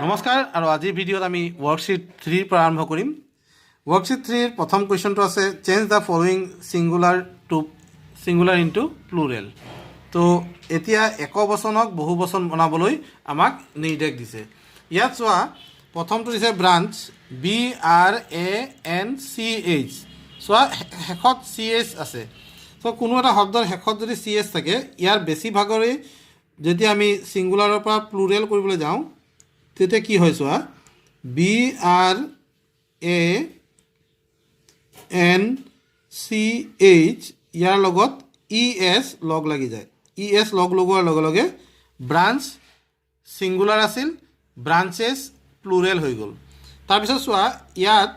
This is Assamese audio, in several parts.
নমস্কাৰ আৰু আজিৰ ভিডিঅ'ত আমি ওয়াৰ্কশিট 3 পৰা আৰম্ভ কৰিম। ওয়াৰ্কশিট 3 প্ৰথম কোৱেশ্চনটো আছে change the following singular into plural. তো এতিয়া একবচনক বহুবচন বনাবলৈ আমাক নিৰ্দেশ দিছে। ইয়াত চোৱা প্ৰথমটো দিছে ব্ৰাঞ্চ BRANCH। চোৱা শেষত CH আছে। তো কোনো এটা শব্দৰ শেষত যদি CH থাকে ইয়াৰ বেছিভাগৰে যেতিয়া আমি সিঙ্গুলাৰৰ পৰা প্লুৰেল কৰিবলৈ যাওঁ তেতিয়া কি হয় চোৱা BRANCH ইয়াৰ লগত ES লগ লাগি যায়। ES লগ লগোৱাৰ লগে লগে ব্ৰাঞ্চ সিঙ্গুলাৰ আছিল, ব্ৰাঞ্চেছ প্লুৰেল হৈ গ'ল। তাৰপিছত চোৱা ইয়াত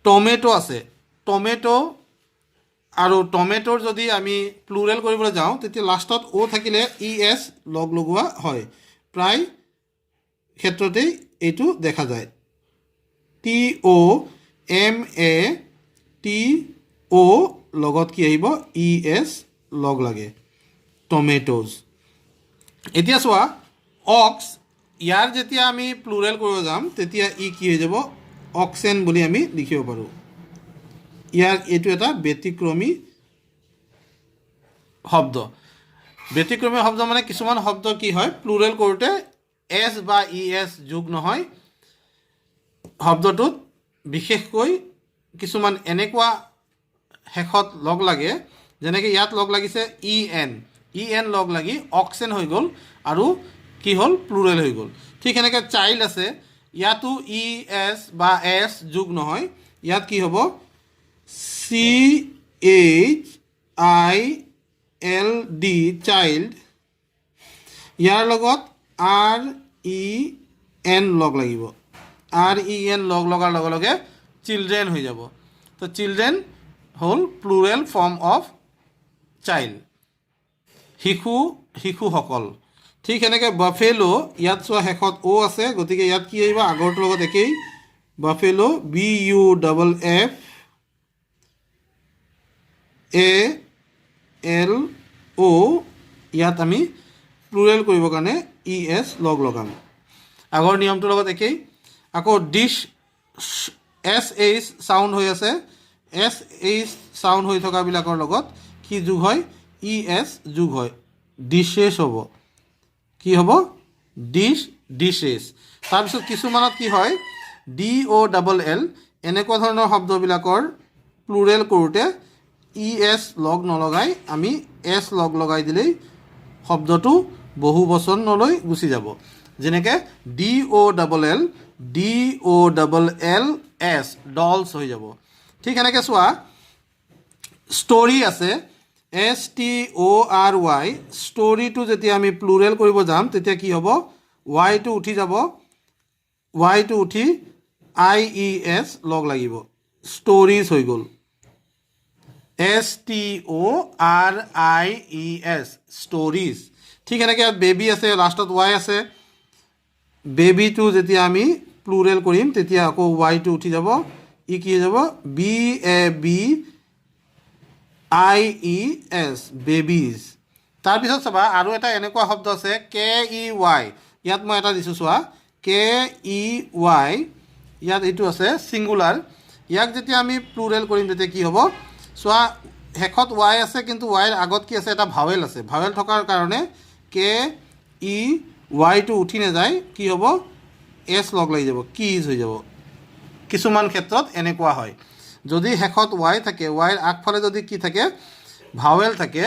টমেটো আছে, টমেটো আৰু টমেটোৰ যদি আমি প্লুৰেল কৰিবলৈ যাওঁ তেতিয়া লাষ্টত O থাকিলে ES লগ লগোৱা হয়। প্ৰায় ক্ষেত্ৰতেই এইটো দেখা যায়। TOMATO লগত কি আহিব ES লগ লাগে, টমেটোজ। এতিয়া চোৱা অক্স, ইয়াৰ যেতিয়া আমি প্লুৰেল কৰিব যাম তেতিয়া ই কি হৈ যাব অক্সেন বুলি আমি লিখিব পাৰোঁ। ইয়াৰ এইটো এটা ব্যতিক্ৰমী শব্দ। ব্যতিক্ৰমী শব্দ মানে কিছুমান শব্দ কি হয় প্লুৰেল কৰোঁতে এছ বা ES যোগ নহয়। শব্দটোত বিশেষকৈ কিছুমান এনেকুৱা শেষত লগ লাগে, যেনেকৈ ইয়াত লগ লাগিছে EN লগ লাগি অক্সেন হৈ গ'ল আৰু কি হ'ল প্লুৰেল হৈ গ'ল। ঠিক সেনেকৈ চাইল্ড আছে, ইয়াতো ES বা S যোগ নহয়, ইয়াত কি হ'ব CHILD চাইল্ড, ইয়াৰ লগত REN লগ লাগিব। REN লগ লগাৰ লগে লগে চিলড্ৰেন হৈ যাব। তো চিলড্ৰেন হ'ল প্লুৰেল ফৰ্ম অফ চাইল্ড, শিশুসকল। ঠিক সেনেকৈ বাফেলো, ইয়াত চোৱা শেষত O আছে, গতিকে ইয়াত কি আহিব আগৰটোৰ লগত একেই বাফেলো BUFFALO, ইয়াত আমি প্লুৰেল কৰিবৰ কাৰণে ES লগ লগাম। আগৰ নিয়মটোৰ লগত একেই। আকৌ ডিছ SH চাউণ্ড হৈ আছে, SH চাউণ্ড হৈ থকাবিলাকৰ লগত কি যোগ হয় ES যোগ হয়, ডিছেছ হ'ব। কি হ'ব ডিছেছ। তাৰপিছত কিছুমানত কি হয় DOLL, এনেকুৱা ধৰণৰ শব্দবিলাকৰ প্লুৰেল কৰোঁতে ES লগ নলগাই আমি S লগ লগাই দিলেই শব্দটো বহু বচনলৈ গুচি যাব। যেনেকৈ DOLLS ডলছ হৈ যাব। ঠিক সেনেকৈ চোৱা ষ্টৰী আছে STORY, ষ্টৰীটো যেতিয়া আমি প্লুৰেল কৰিব যাম তেতিয়া কি হ'ব ৱাইটো উঠি যাব, ৱাইটো উঠি IES লগ লাগিব, ষ্টৰিজ হৈ গ'ল। STORIES stories. ঠিক এনেকৈ ইয়াত বেবী আছে, লাষ্টত Y আছে, বেবীটো যেতিয়া আমি প্লুৰেল কৰিম তেতিয়া আকৌ ৱাইটো উঠি যাব, ই কি হৈ যাব BABIES বেবিজ। তাৰপিছত চাবা আৰু এটা এনেকুৱা শব্দ আছে KEY, ইয়াত মই এটা দিছোঁ চোৱা KEY, ইয়াত এইটো আছে ছিংগুলাৰ। ইয়াক যেতিয়া আমি প্লুৰেল কৰিম তেতিয়া কি হ'ব চোৱা শেষত Y আছে কিন্তু ৱাইৰ আগত কি আছে এটা ভাৱেল আছে, ভাৱেল থকাৰ কাৰণে KEYটো উঠি নাযায়, কি হ'ব S লগ লাগি যাব, কিজ হৈ যাব। কিছুমান ক্ষেত্ৰত এনেকুৱা হয় যদি শেষত Y থাকে, ৱাইৰ আগফালে যদি কি থাকে ভাৱেল থাকে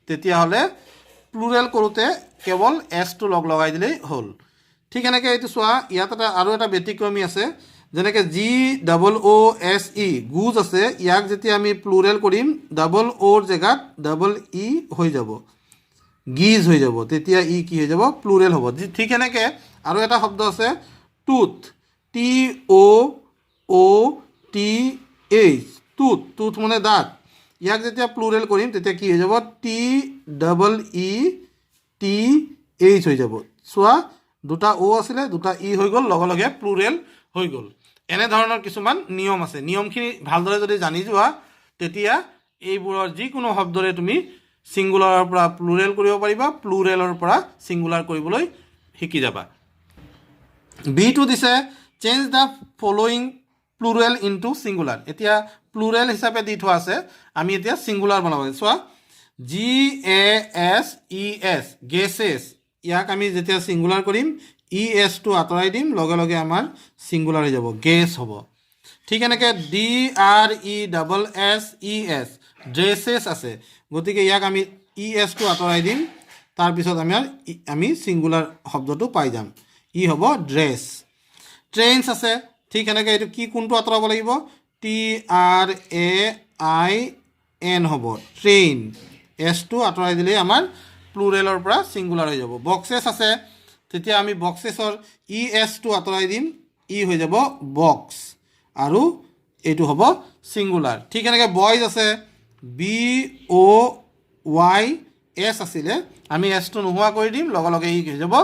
তেতিয়াহ'লে প্লুৰেল কৰোঁতে কেৱল Sটো লগ লগাই দিলেই হ'ল। ঠিক এনেকৈ এইটো চোৱা ইয়াত আৰু এটা ব্যতিক্ৰমী আছে, যেনেকৈ GOOSE গুজ আছে, ইয়াক যেতিয়া আমি প্লুৰেল কৰিম OOৰ জেগাত EE হৈ যাব, গিজ হৈ যাব, তেতিয়া ই কি হৈ যাব প্লুৰেল হ'ব। ঠিক এনেকৈ আৰু এটা শব্দ আছে টুথ, TOOTH, টুথ মানে দাঁত, ইয়াক যেতিয়া প্লুৰেল কৰিম তেতিয়া কি হৈ যাব TEETH হৈ যাব। চোৱা দুটা O আছিলে, দুটা E হৈ গ'ল, লগে লগে প্লুৰেল হৈ গ'ল। এনেধৰণৰ কিছুমান নিয়ম আছে। নিয়মখিনি ভালদৰে যদি জানি যোৱা তেতিয়া এইবোৰৰ যিকোনো শব্দৰে তুমি ছিংগুলাৰৰ পৰা প্লুৰেল কৰিব পাৰিবা, প্লুৰেলৰ পৰা ছিংগুলাৰ কৰিবলৈ শিকি যাবা। B2 দিছে change the following plural into singular. এতিয়া plural হিচাপে দি থোৱা আছে, আমি এতিয়া singular বনাব লাগে। চোৱা GASES gases, ইয়াক আমি যেতিয়া singular কৰিম ES টো আঁতৰাই দিম, লগে লগে আমাৰ singular হৈ যাব, gas হ'ব। ঠিক এনেকৈ DRESSES dresses আছে, গতিকে ইয়াক আমি ES টো আঁতৰাই দিম, তাৰপিছত আমি singular শব্দটো পাই যাম, ই হ'ব ড্ৰেছ। ট্ৰেইনছ আছে, ঠিক এনেকৈ এইটো কি কোনটো আঁতৰাব লাগিব, TRAIN হ'ব, ট্ৰেইন। এছটো আঁতৰাই দিলেই আমাৰ প্লুৰেলৰ পৰা ছিংগুলাৰ হৈ যাব। বক্সেছ আছে, তেতিয়া আমি বক্সেছৰ ESটো আঁতৰাই দিম, ই হৈ যাব বক্স, আৰু এইটো হ'ব ছিংগুলাৰ। ঠিক এনেকৈ বয়জ আছে, BOYS আছিলে, আমি এছটো নোহোৱা কৰি দিম, লগে লগে ই হৈ যাব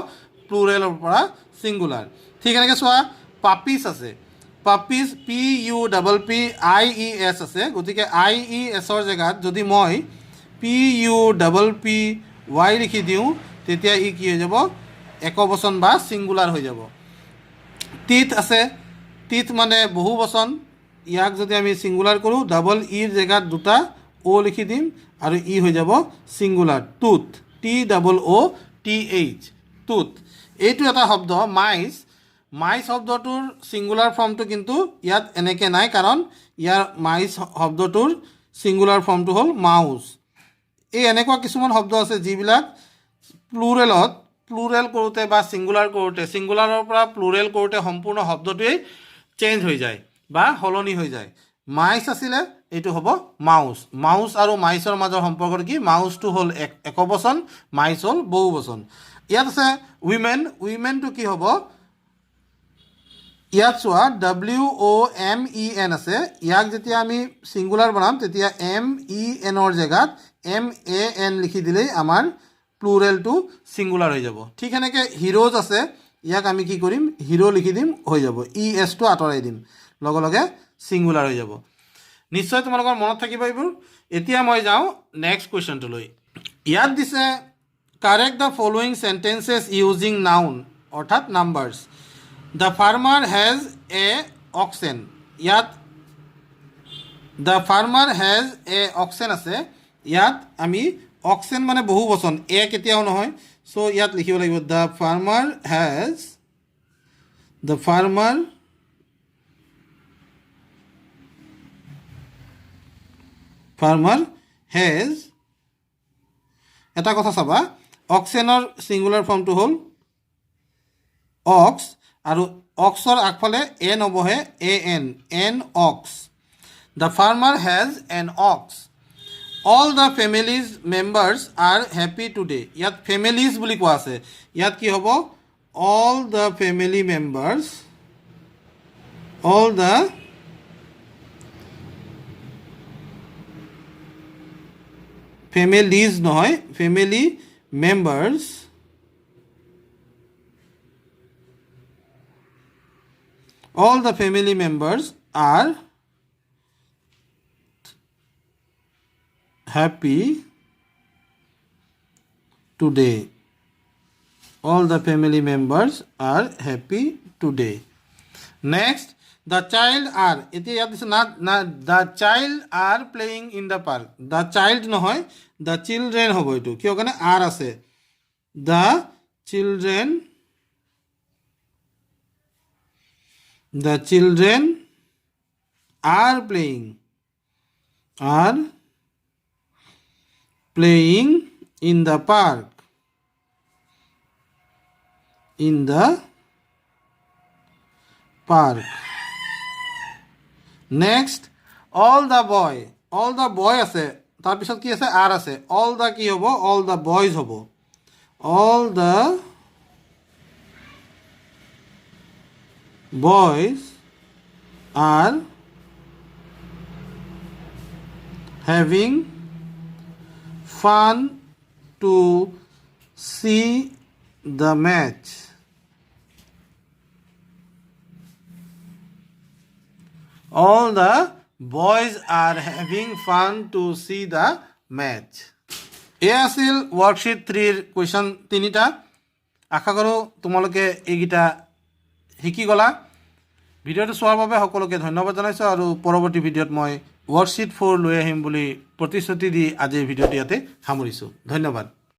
প্লুৰেলৰ পৰা ছিংগুলাৰ। ঠিক এনেকৈ চোৱা পাপিজ আছে, পাপিজ PUPPIES আছে, গতিকে IESৰ জেগাত যদি মই PUPPY লিখি দিওঁ, তেতিয়া ই কি হৈ যাব, একবচন বা ছিংগুলাৰ হৈ যাব। টিথ আছে, টিথ মানে বহু বচন, ইয়াক যদি আমি ছিংগুলাৰ কৰোঁ, ডাবল ইৰ জেগাত দুটা O লিখি দিম, আৰু ই হৈ যাব ছিংগুলাৰ, টুথ, TOOTH, টুথ। এইটো এটা শব্দ মাইচ, মাইচ শব্দটোৰ ছিংগুলাৰ ফৰ্মটো কিন্তু ইয়াত এনেকৈ নাই, কাৰণ ইয়াৰ মাইচ শব্দটোৰ ছিংগুলাৰ ফৰ্মটো হ'ল মাউচ। এই এনেকুৱা কিছুমান শব্দ আছে যিবিলাক প্লুৰেল কৰোঁতে বা ছিংগুলাৰ কৰোঁতে, ছিংগুলাৰৰ পৰা প্লুৰেল কৰোঁতে সম্পূৰ্ণ শব্দটোৱেই চেঞ্জ হৈ যায় বা সলনি হৈ যায়। মাইচ আছিলে, এইটো হ'ব মাউচ। মাউচ আৰু মাইচৰ মাজৰ সম্পৰ্কটো কি, মাউচটো হ'ল একবচন, মাইচ হ'ল বহু বচন। ইয়াত আছে উইমেন, উইমেনটো কি হ'ব, ইয়াত চোৱা WOMEN আছে, ইয়াক যেতিয়া আমি ছিংগুলাৰ বনাম তেতিয়া MENৰ জেগাত MAN লিখি দিলেই আমাৰ প্লুৰেলটো ছিংগুলাৰ হৈ যাব। ঠিক সেনেকৈ হিৰোজ আছে, ইয়াক আমি কি কৰিম, হিৰো লিখি দিম, হৈ যাব, ESটো আঁতৰাই দিম, লগে লগে ছিংগুলাৰ হৈ যাব। নিশ্চয় তোমালোকৰ মনত থাকিব এইবোৰ। এতিয়া মই যাওঁ নেক্সট কুৱেশ্যনটোলৈ। ইয়াত দিছে correct the following sentences using noun, অৰ্থাৎ numbers. The farmer has a ox, ইয়াত the farmer has a ox আছে, ইয়াত আমি অক্সেন মানে বহু বচন, কেতিয়াও নহয়, চ' ইয়াত লিখিব লাগিব the farmer has, the farmer has. এটা কথা চাবা, অক্সেনৰ ছিংগুলাৰ ফৰ্মটো হ'ল অক্স, আৰু অক্সৰ আগফালে এ নবহে, an ox. The farmer has an ox. All the families members are happy today, ইয়াত ফেমিলিজ বুলি কোৱা আছে, ইয়াত কি হ'ব, all the family members, all the families নহয়, family members all the family members are happy today. All the family members are happy today. Next, the child are, এতিয়া ইয়াত দিছে না the child are playing in the park, the child নহয়, the children হ'ব, এইটো কিয় কাৰণে are আছে, the children are playing in the park, next, all the boy আছে, তাৰপিছত কি আছে, are আছে, all the কি হ'ব, all the boys হ'ব, all the boys are having fun to see the match. All the boys are having fun to see the match. এয়া আছিল ৱৰ্কশ্বীট 3ৰ কুৱেশ্যন তিনিটা। আশা কৰোঁ তোমালোকে এইকেইটা শিকি গলা ভিডিঅ'টো চোৱাৰ বাবে সকলোকে ধন্যবাদ জনাইছোঁ আৰু পৰৱৰ্তী ভিডিঅ'ত মই ৱৰ্কশ্বীট 4 লৈ আহিম বুলি প্ৰতিশ্ৰুতি দি আজিৰ ভিডিঅ'টো ইয়াতে সামৰিছোঁ ধন্যবাদ